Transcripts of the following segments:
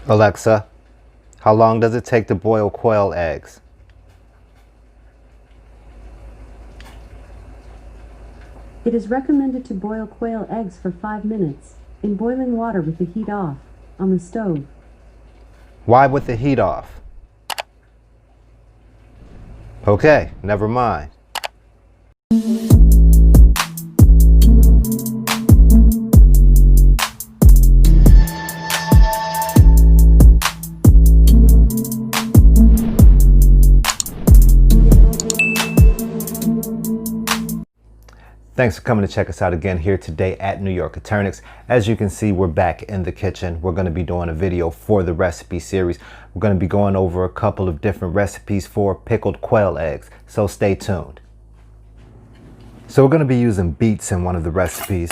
Alexa, how long does it take to boil quail eggs? It is recommended to boil quail eggs for 5 minutes, in boiling water with the heat off, on the stove. Why with the heat off? Okay, never mind. Thanks for coming to check us out again here today at New York Eternix. As you can see, we're back in the kitchen. We're going to be doing a video for the recipe series. We're going to be going over a couple of different recipes for pickled quail eggs, so stay tuned. So we're going to be using beets in one of the recipes.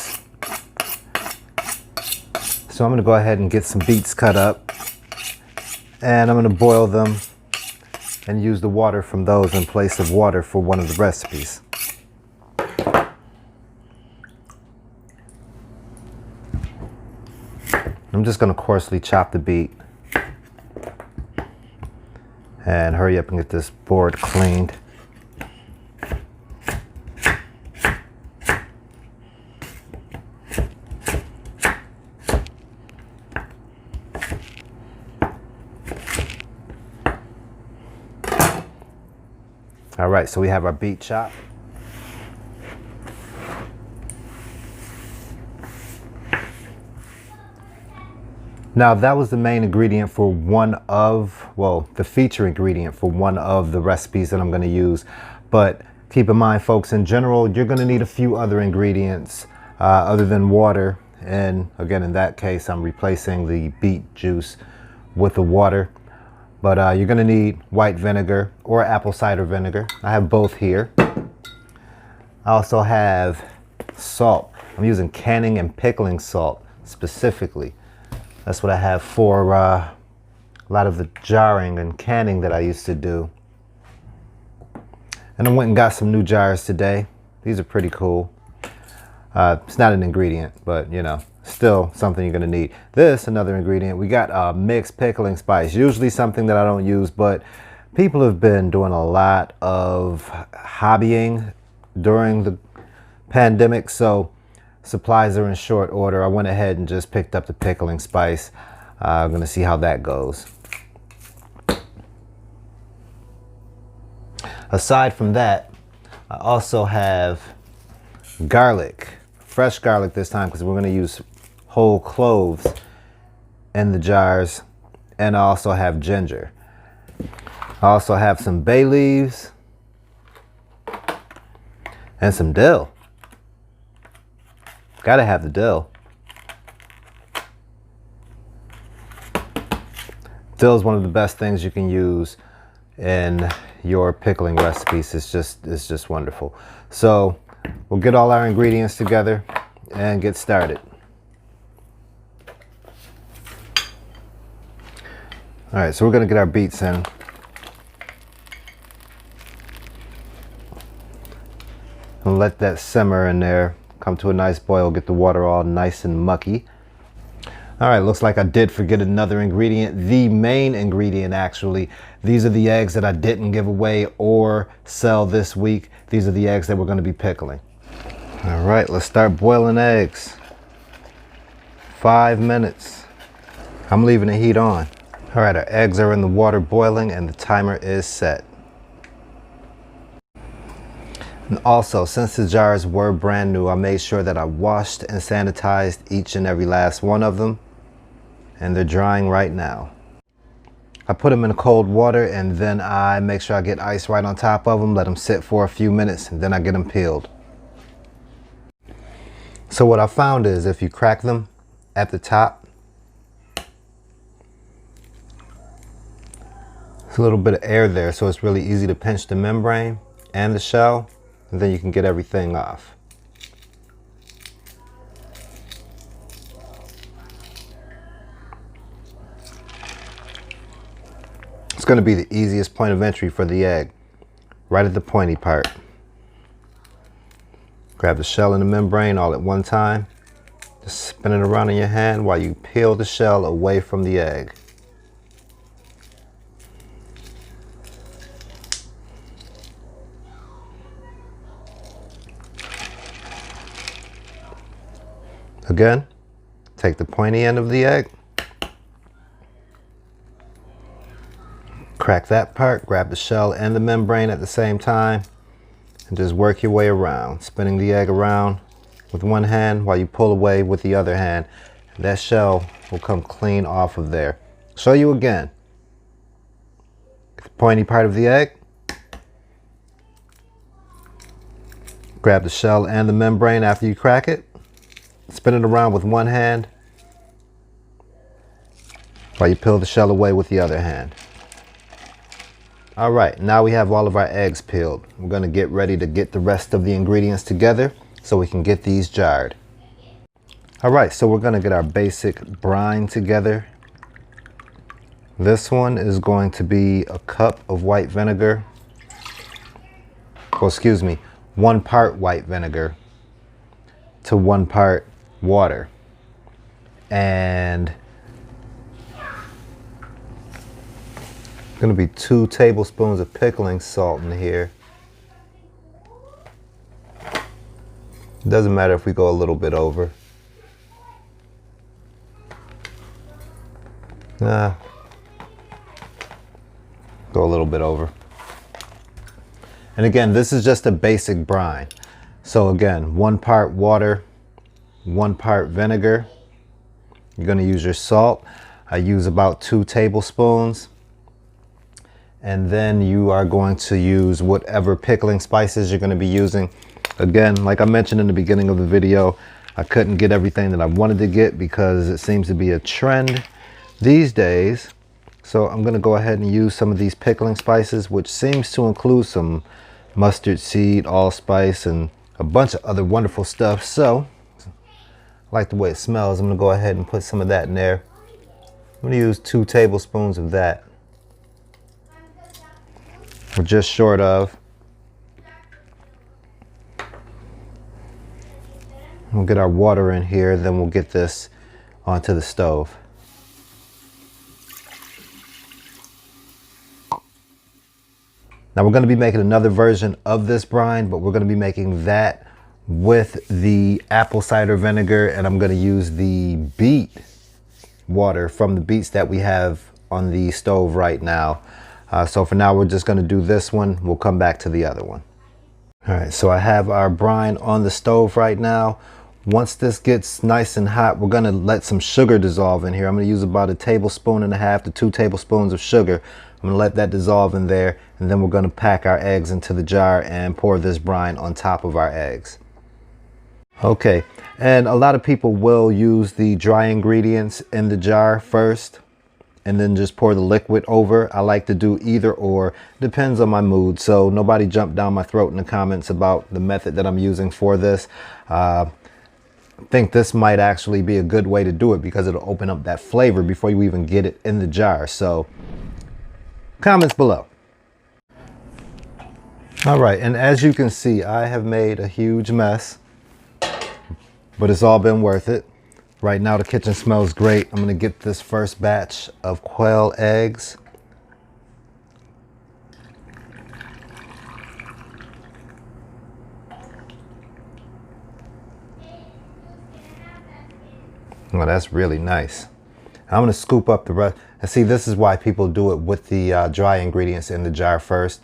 So I'm going to go ahead and get some beets cut up, and I'm going to boil them and use the water from those in place of water for one of the recipes. I'm just going to coarsely chop the beet and hurry up and get this board cleaned. All right, so we have our beet chopped. Now that was the main ingredient for the feature ingredient for one of the recipes that I'm going to use. But keep in mind, folks, in general, you're going to need a few other ingredients other than water. And again, in that case, I'm replacing the beet juice with the water. But you're going to need white vinegar or apple cider vinegar. I have both here. I also have salt. I'm using canning and pickling salt specifically. That's what I have for a lot of the jarring and canning that I used to do. And I went and got some new jars today. These are pretty cool. It's not an ingredient, but you know, still something you're gonna need. This, another ingredient, we got mixed pickling spice. Usually something that I don't use, but people have been doing a lot of hobbying during the pandemic, so supplies are in short order. I went ahead and just picked up the pickling spice. I'm gonna see how that goes. Aside from that, I also have garlic, fresh garlic this time, because we're gonna use whole cloves in the jars. And I also have ginger. I also have some bay leaves and some dill. Gotta have the dill. Dill is one of the best things you can use in your pickling recipes. It's just wonderful. So we'll get all our ingredients together and get started. All right, so we're gonna get our beets in. And let that simmer in there. Come to a nice boil, get the water all nice and mucky. All right, looks like I did forget another ingredient, the main ingredient actually. These are the eggs that I didn't give away or sell this week. These are the eggs that we're gonna be pickling. All right, let's start boiling eggs. 5 minutes. I'm leaving the heat on. All right, our eggs are in the water boiling and the timer is set. And also, since the jars were brand new, I made sure that I washed and sanitized each and every last one of them. And they're drying right now. I put them in cold water and then I make sure I get ice right on top of them, let them sit for a few minutes, and then I get them peeled. So what I found is if you crack them at the top, there's a little bit of air there, so it's really easy to pinch the membrane and the shell. And then you can get everything off. It's going to be the easiest point of entry for the egg, right at the pointy part. Grab the shell and the membrane all at one time. Just spin it around in your hand while you peel the shell away from the egg. Again, take the pointy end of the egg, crack that part, grab the shell and the membrane at the same time, and just work your way around, spinning the egg around with one hand while you pull away with the other hand. That shell will come clean off of there. Show you again. Get the pointy part of the egg, grab the shell and the membrane after you crack it, spin it around with one hand while you peel the shell away with the other hand. All right, now we have all of our eggs peeled. We're gonna get ready to get the rest of the ingredients together so we can get these jarred. All right, so we're gonna get our basic brine together. This one is going to be a cup of white vinegar. Oh, excuse me, 1 part white vinegar to 1 part water. And going to be 2 tablespoons of pickling salt in here. It doesn't matter if we go a little bit over. Go a little bit over. And again, this is just a basic brine. So again, 1 part water, 1 part vinegar. You're going to use your salt. I use about 2 tablespoons. And then you are going to use whatever pickling spices you're going to be using. Again, like I mentioned in the beginning of the video, I couldn't get everything that I wanted to get because it seems to be a trend these days. So I'm going to go ahead and use some of these pickling spices, which seems to include some mustard seed, allspice, and a bunch of other wonderful stuff. So I like the way it smells. I'm going to go ahead and put some of that in there. I'm going to use 2 tablespoons of that. We're just short of. We'll get our water in here, then we'll get this onto the stove. Now we're going to be making another version of this brine, but we're going to be making that with the apple cider vinegar, and I'm going to use the beet water from the beets that we have on the stove right now. So for now, we're just going to do this one. We'll come back to the other one. All right, so I have our brine on the stove right now. Once this gets nice and hot, we're going to let some sugar dissolve in here. I'm going to use about 1.5 tablespoons to 2 tablespoons of sugar. I'm going to let that dissolve in there, and then we're going to pack our eggs into the jar and pour this brine on top of our eggs. Okay, and a lot of people will use the dry ingredients in the jar first and then just pour the liquid over. I like to do either or, depends on my mood. So nobody jump down my throat in the comments about the method that I'm using for this. I think this might actually be a good way to do it because it'll open up that flavor before you even get it in the jar. So comments below. All right, and as you can see, I have made a huge mess, but it's all been worth it. Right now the kitchen smells great. I'm gonna get this first batch of quail eggs. Well, that's really nice. I'm gonna scoop up the rest. And see, this is why people do it with the dry ingredients in the jar first.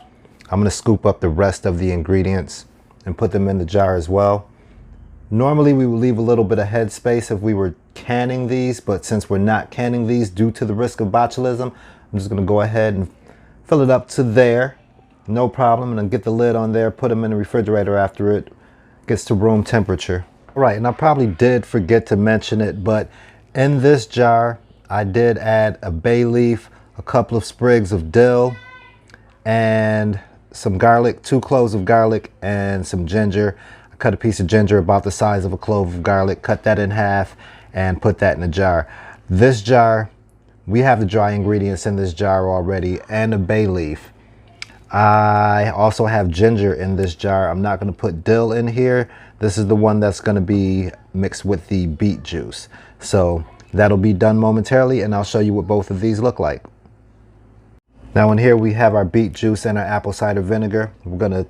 I'm gonna scoop up the rest of the ingredients and put them in the jar as well. Normally we would leave a little bit of head space if we were canning these, but since we're not canning these due to the risk of botulism, I'm just gonna go ahead and fill it up to there. No problem, and then get the lid on there, put them in the refrigerator after it gets to room temperature. All right, and I probably did forget to mention it, but in this jar, I did add a bay leaf, a couple of sprigs of dill, and some garlic, 2 cloves of garlic, and some ginger. I cut a piece of ginger about the size of a clove of garlic, cut that in half, and put that in a jar. This jar, we have the dry ingredients in this jar already, and a bay leaf. I also have ginger in this jar. I'm not going to put dill in here. This is the one that's going to be mixed with the beet juice. So that'll be done momentarily, and I'll show you what both of these look like. Now in here we have our beet juice and our apple cider vinegar. We're going to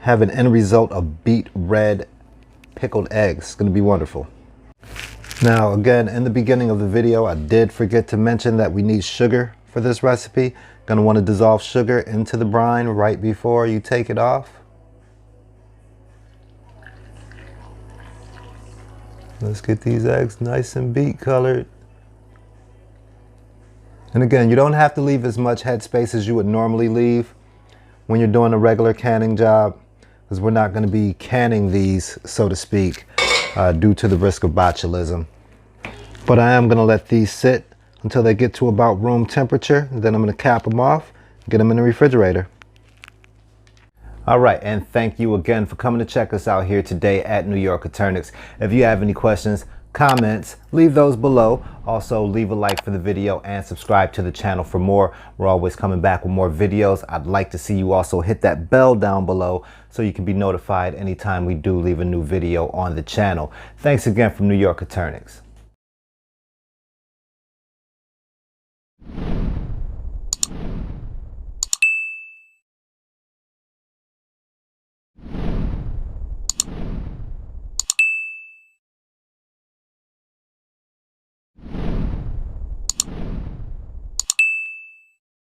have an end result of beet red pickled eggs. It's going to be wonderful. Now again, in the beginning of the video, I did forget to mention that we need sugar for this recipe. Gonna want to dissolve sugar into the brine right before you take it off. Let's get these eggs nice and beet colored. And again, you don't have to leave as much headspace as you would normally leave when you're doing a regular canning job, because we're not going to be canning these, so to speak, due to the risk of botulism. But I am going to let these sit until they get to about room temperature, and then I'm going to cap them off, get them in the refrigerator. All right, and thank you again for coming to check us out here today at New York Alternatives. If you have any questions, comments, leave those below. Also, leave a like for the video and subscribe to the channel for more. We're always coming back with more videos. I'd like to see you also hit that bell down below so you can be notified anytime we do leave a new video on the channel. Thanks again from New York Alternatives.